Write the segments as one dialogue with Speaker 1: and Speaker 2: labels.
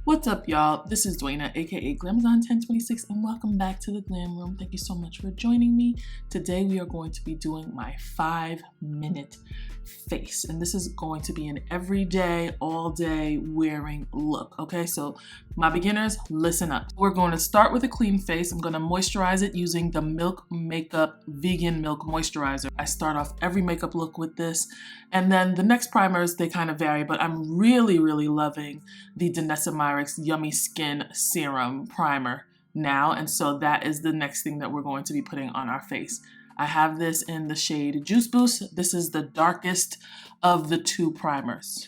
Speaker 1: What's up, y'all? This is Duana, aka Glamazon1026, and welcome back to the Glam Room. Thank you so much for joining me. Today we are going to be doing my 5-minute face, and this is going to be an everyday, all day wearing look. Okay, so my beginners, listen up. We're going to start with a clean face. I'm going to moisturize it using the Milk Makeup Vegan Milk Moisturizer. I start off every makeup look with this, and then the next primers, they kind of vary, but I'm really loving the Ethnicity Yummy Skin Serum Primer now, and so that is the next thing that we're going to be putting on our face. I have this in the shade Juice Boost. This is the darkest of the two primers.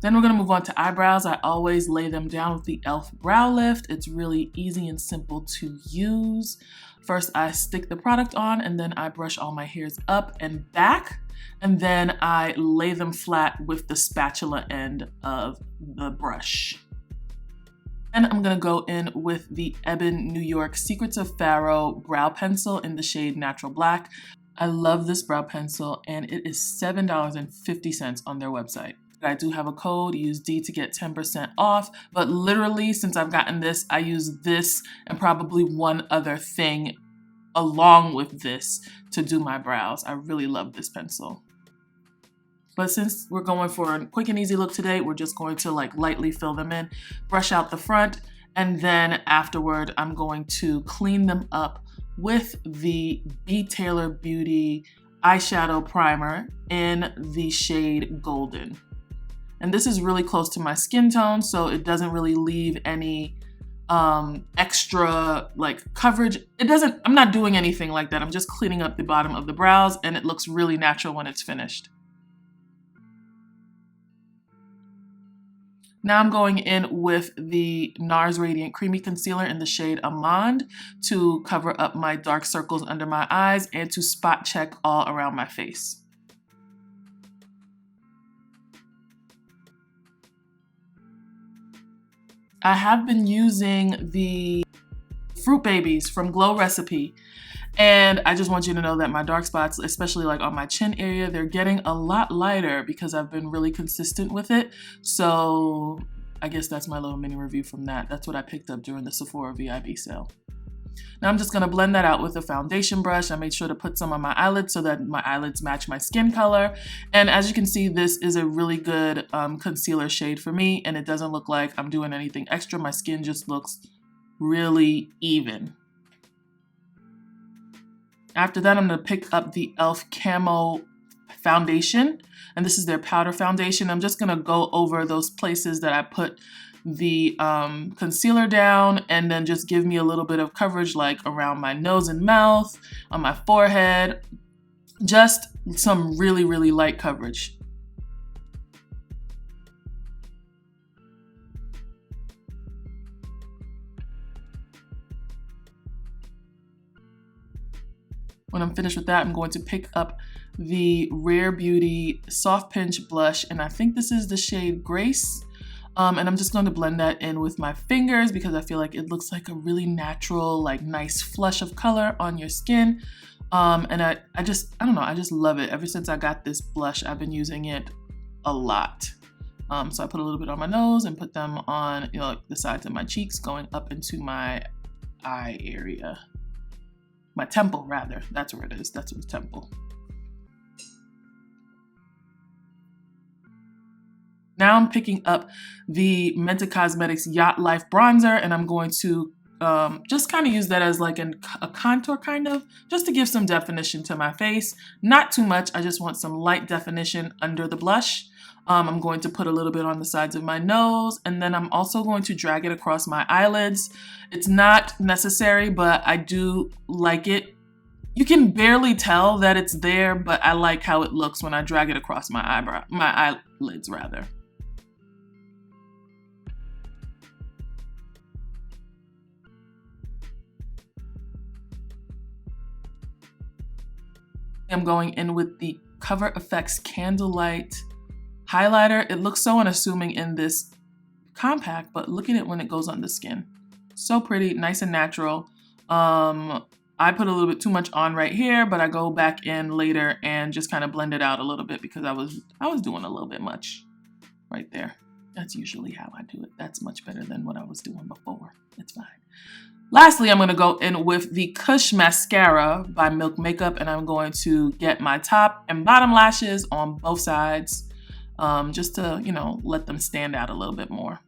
Speaker 1: Then we're going to move on to eyebrows. I always lay them down with the e.l.f. Brow Lift. It's really easy and simple to use. First, I stick the product on, and then I brush all my hairs up and back, and then I lay them flat with the spatula end of the brush. And I'm going to go in with the Ebin New York Secrets of Pharaoh brow pencil in the shade Natural Black. I love this brow pencil, and it is $7.50 on their website. I do have a code, use D to get 10% off, but literally since I've gotten this, I use this and probably one other thing along with this to do my brows. I really love this pencil. But since we're going for a quick and easy look today, we're just going to lightly fill them in, brush out the front, and then afterward, I'm going to clean them up with the B. Taylor Beauty eyeshadow primer in the shade Golden. And this is really close to my skin tone, so it doesn't really leave any extra coverage. I'm not doing anything like that. I'm just cleaning up the bottom of the brows, and it looks really natural when it's finished. Now I'm going in with the NARS Radiant Creamy Concealer in the shade Amande to cover up my dark circles under my eyes and to spot check all around my face. I have been using the Fruit Babies from Glow Recipe, and I just want you to know that my dark spots, especially on my chin area, they're getting a lot lighter because I've been really consistent with it. So I guess that's my little mini review from that. That's what I picked up during the Sephora VIB sale. Now I'm just going to blend that out with a foundation brush. I made sure to put some on my eyelids so that my eyelids match my skin color. And as you can see, this is a really good concealer shade for me, and it doesn't look like I'm doing anything extra. My skin just looks really even. After that, I'm going to pick up the e.l.f. Camo foundation, and this is their powder foundation. I'm just going to go over those places that I put the concealer down, and then just give me a little bit of coverage around my nose and mouth, on my forehead, just some really light coverage. When I'm finished with that, I'm going to pick up the Rare Beauty Soft Pinch Blush, and I think this is the shade Grace. And I'm just going to blend that in with my fingers because I feel like it looks like a really natural, nice flush of color on your skin. And I don't know, I just love it. Ever since I got this blush, I've been using it a lot. So I put a little bit on my nose and put them on, the sides of my cheeks going up into my eye area. My temple, rather. That's where it is. That's the temple. Now I'm picking up the Menta Cosmetics Yacht Life Bronzer, and I'm going to just kind of use that as a contour just to give some definition to my face. Not too much, I just want some light definition under the blush. I'm going to put a little bit on the sides of my nose, and then I'm also going to drag it across my eyelids. It's not necessary, but I do like it. You can barely tell that it's there, but I like how it looks when I drag it across my eyelids rather. I'm going in with the Cover FX Candlelight highlighter. It looks so unassuming in this compact, but look at it when it goes on the skin. So pretty, nice and natural. I put a little bit too much on right here, but I go back in later and just kind of blend it out a little bit because I was doing a little bit much right there. That's usually how I do it. That's much better than what I was doing before. It's fine. Lastly, I'm going to go in with the Kush Mascara by Milk Makeup, and I'm going to get my top and bottom lashes on both sides, just to, you know, let them stand out a little bit more.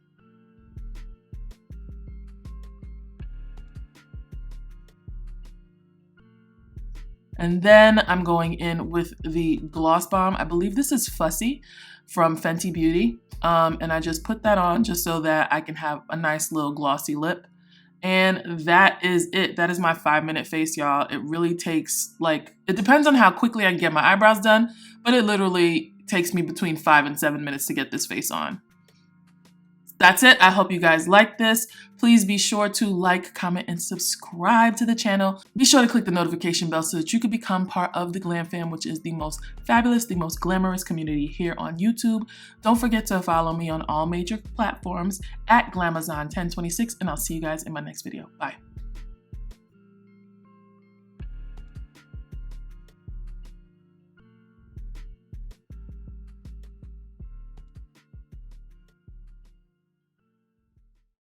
Speaker 1: And then I'm going in with the Gloss Bomb. I believe this is Fussy from Fenty Beauty. And I just put that on just so that I can have a nice little glossy lip. And that is it. That is my 5-minute face, y'all. It really takes, like, it depends on how quickly I can get my eyebrows done, but it literally takes me between 5 and 7 minutes to get this face on. That's it. I hope you guys like this. Please be sure to like, comment, and subscribe to the channel. Be sure to click the notification bell so that you can become part of the Glam Fam, which is the most fabulous, the most glamorous community here on YouTube. Don't forget to follow me on all major platforms at Glamazon1026, and I'll see you guys in my next video. Bye.